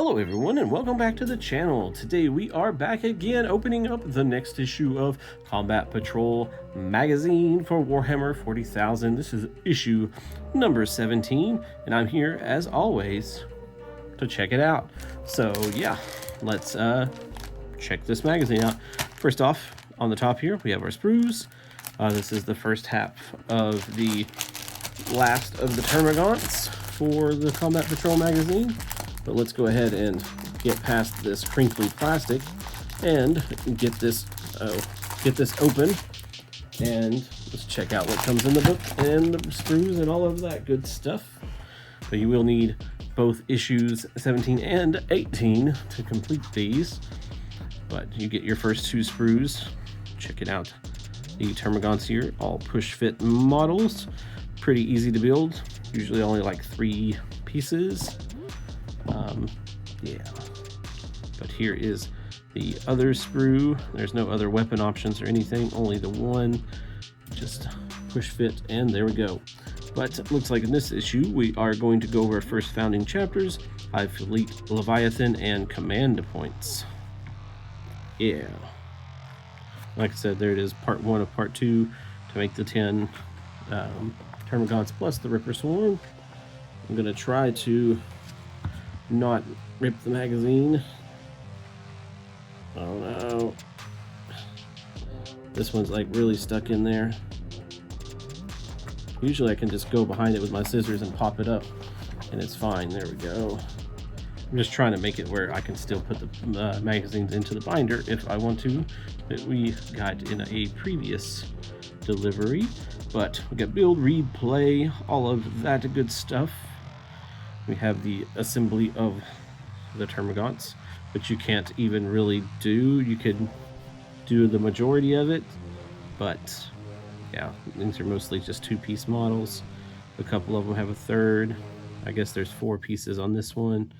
Hello everyone and welcome back to the channel. Today we are back again opening up the next issue of Combat Patrol magazine for Warhammer 40,000. This is issue number 17 and I'm here as always to check it out. So yeah, let's check this magazine out. First off, on the top here we have our sprues. This is the first half of the last of the Termagants for the Combat Patrol magazine. But let's go ahead and get past this crinkly plastic and get this open, and let's check out what comes in the book and the sprues and all of that good stuff. But you will need both issues 17 and 18 to complete these. But you get your first two sprues. Check it out. The Termagants here, all push fit models. Pretty easy to build. Usually only like 3 pieces. Yeah, but here is the other sprue. There's no other weapon options or anything, only the one. Just push fit, and there we go. But it looks like in this issue we are going to go over first founding chapters, Hive Fleet, Leviathan, and command points. Yeah, like I said, there it is, part 1 of part 2 to make the 10 Termagants plus the Ripper Swarm. I'm gonna try to not rip the magazine. Oh no. This one's like really stuck in there. Usually I can just go behind it with my scissors and pop it up and it's fine. There we go. I'm just trying to make it where I can still put the magazines into the binder if I want to, that we got in a previous delivery. But we got build, read, play, all of that good stuff. We have the assembly of the Termagants, which you can't even really do. You could do the majority of it, but yeah, these are mostly just 2-piece models. A couple of them have a third. I guess there's 4 pieces on this one.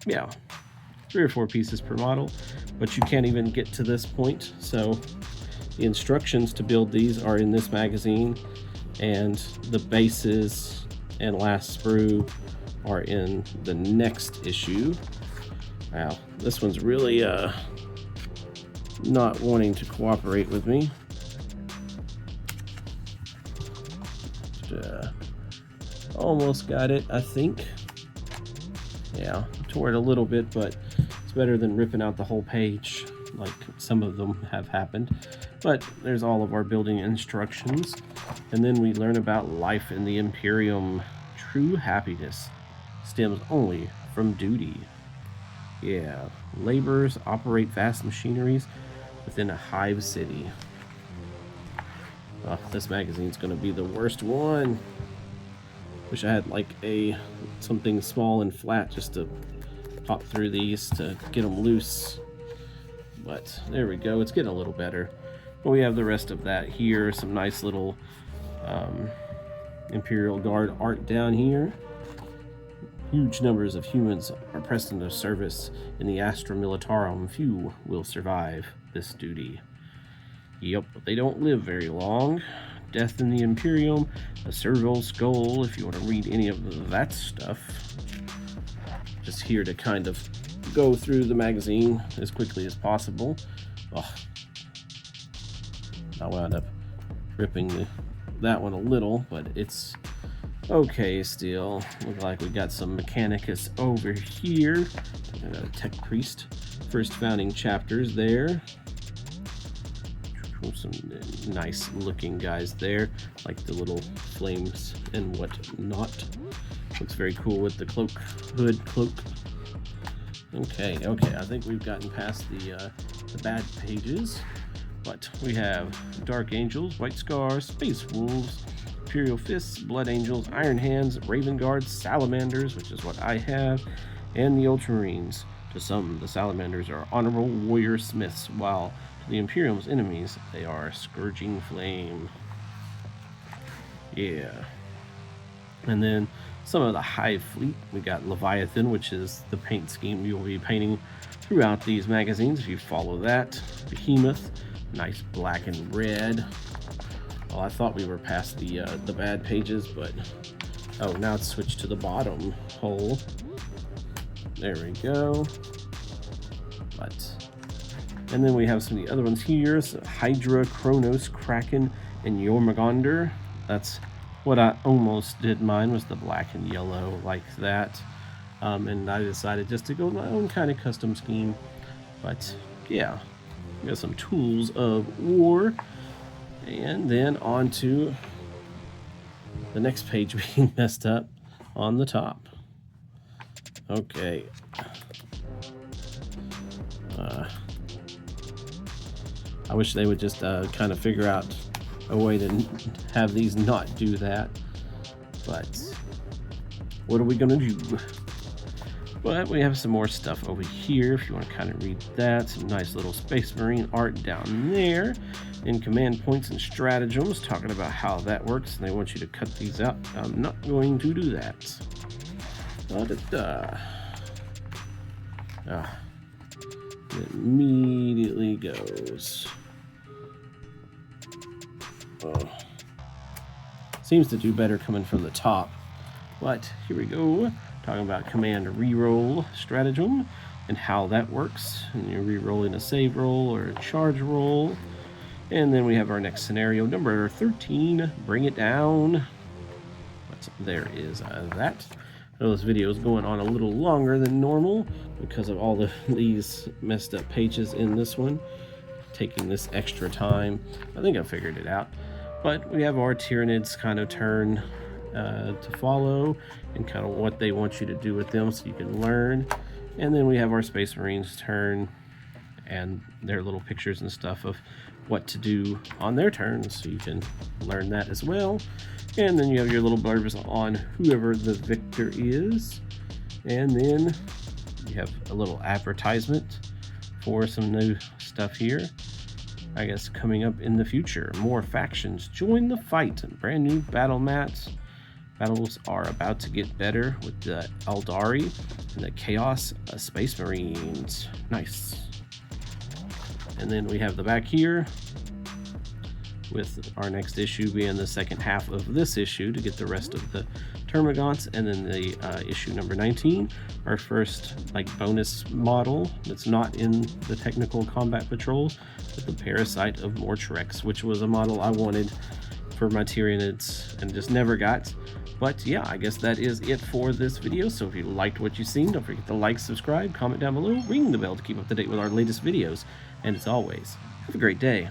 Yeah, 3 or 4 pieces per model, but you can't even get to this point. So the instructions to build these are in this magazine, and the bases and last sprue are in the next issue. Wow, this one's really not wanting to cooperate with me. Almost got it, I think. Yeah, tore it a little bit, but it's better than ripping out the whole page like some of them have happened. But there's all of our building instructions, and then we learn about life in the Imperium. True happiness stems only from duty. Yeah, laborers operate vast machineries within a hive city. Oh, this magazine's gonna be the worst one. Wish I had like something small and flat just to pop through these to get them loose. But there we go, it's getting a little better. But we have the rest of that here, some nice little Imperial Guard art down here. Huge numbers of humans are pressed into service in the Astra Militarum. Few will survive this duty. Yep, they don't live very long. Death in the Imperium, a Serval Skull, if you want to read any of that stuff. Just here to kind of go through the magazine as quickly as possible. Oh, I wound up ripping that one a little, but it's okay still. Look like we got some Mechanicus over here. A Tech Priest. First founding chapters there. Some nice looking guys there, like the little flames and whatnot. Looks very cool with the hood cloak. Okay, I think we've gotten past the bad pages, but we have Dark Angels, White Scars, Space Wolves, Imperial Fists, Blood Angels, Iron Hands, Raven Guards, Salamanders, which is what I have, and the Ultramarines. To some, the Salamanders are honorable warrior smiths, while to the Imperium's enemies, they are Scourging Flame. Yeah. And then some of the Hive Fleet. We got Leviathan, which is the paint scheme you'll be painting throughout these magazines if you follow that. Behemoth, nice black and red. Well, I thought we were past the bad pages, but oh, now it's switched to the bottom hole. There we go. But, and then we have some of the other ones here. So Hydra, Kronos, Kraken, and Jormungandr. That's what I almost did. Mine was the black and yellow like that. And I decided just to go with my own kind of custom scheme. But yeah, we got some tools of war. And then on to the next page being messed up on the top. Okay. I wish they would just kind of figure out a way to have these not do that. But what are we going to do? But we have some more stuff over here if you want to kind of read that. Some nice little Space Marine art down there. In command points and stratagems, talking about how that works. And they want you to cut these out. I'm not going to do that. It immediately goes. Oh. Seems to do better coming from the top. But here we go. Talking about command reroll stratagem and how that works. And you're re-rolling a save roll or a charge roll. And then we have our next scenario, number 13, bring it down. But there is that. I know this video is going on a little longer than normal because of all these messed up pages in this one. Taking this extra time. I think I figured it out. But we have our Tyranids kind of turn to follow and kind of what they want you to do with them so you can learn. And then we have our Space Marines turn and their little pictures and stuff of what to do on their turns, so you can learn that as well. And then you have your little blurbs on whoever the victor is. And then you have a little advertisement for some new stuff here, I guess, coming up in the future. More factions join the fight. Brand new battle mats. Battles are about to get better with the Eldari and the Chaos Space Marines. Nice. And then we have the back here with our next issue being the second half of this issue to get the rest of the Termagants, and then the issue number 19, our first like bonus model that's not in the technical combat patrols, but the Parasite of Mortrex, which was a model I wanted for my Tyranids and just never got. But yeah, I guess that is it for this video. So if you liked what you've seen, don't forget to like, subscribe, comment down below, ring the bell to keep up to date with our latest videos. And as always, have a great day.